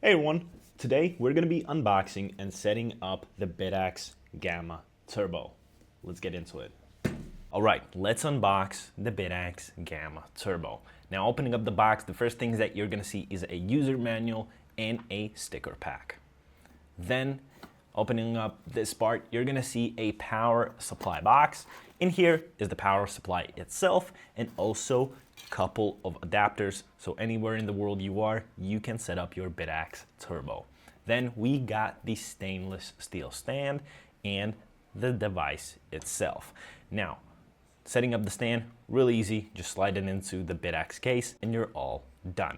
Hey everyone, today we're going to be unboxing and setting up the Bitaxe Gamma Turbo. Let's get into it. Alright, let's unbox the Bitaxe Gamma Turbo. Now opening up the box, the first things that you're going to see is a user manual and a sticker pack. Then opening up this part, you're going to see a power supply box. In here is the power supply itself and also a couple of adapters, so anywhere in the world you are, you can set up your Bitaxe Turbo. Then we got the stainless steel stand and the device itself. Now, setting up the stand, really easy, just slide it into the Bitaxe case and you're all done.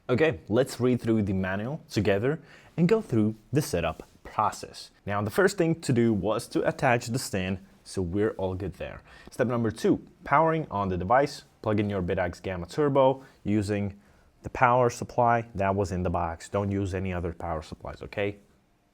Okay, let's read through the manual together and go through the setup process. Now, the first thing to do was to attach the stand, so we're all good there. Step number 2, powering on the device. Plug in your Bitaxe Gamma Turbo using the power supply that was in the box. Don't use any other power supplies, okay?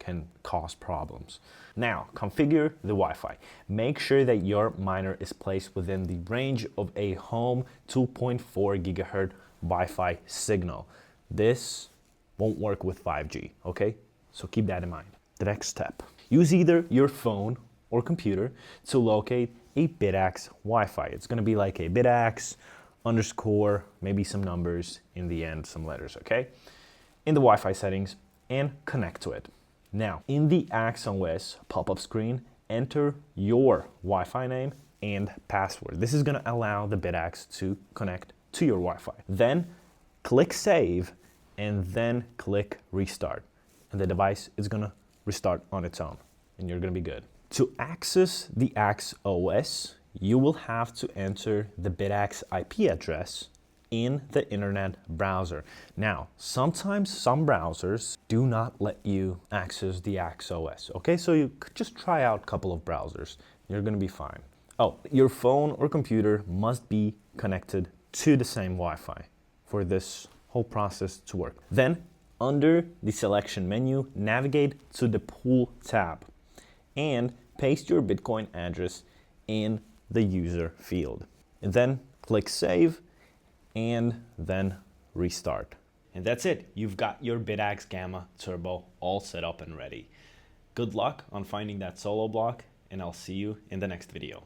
Can cause problems. Now, configure the Wi-Fi. Make sure that your miner is placed within the range of a home 2.4 gigahertz Wi-Fi signal. This won't work with 5G, okay? So keep that in mind. The next step, use either your phone or computer to locate a Bitaxe Wi-Fi. It's gonna be like a Bitaxe underscore, maybe some numbers in the end, some letters, okay? In the Wi-Fi settings and connect to it. Now, in the AXOS pop-up screen, enter your Wi-Fi name and password. This is gonna allow the Bitaxe to connect to your Wi-Fi. Then click save and then click restart. And the device is gonna restart on its own and you're gonna be good. To access the AXOS, you will have to enter the Bitaxe IP address in the internet browser. Now, sometimes some browsers do not let you access the AXOS, okay? So you could just try out a couple of browsers. You're gonna be fine. Oh, your phone or computer must be connected to the same Wi-Fi for this whole process to work. Then, under the selection menu, navigate to the Pool tab and paste your Bitcoin address in the user field. And then click save and then restart. And that's it. You've got your Bitaxe Gamma Turbo all set up and ready. Good luck on finding that solo block and I'll see you in the next video.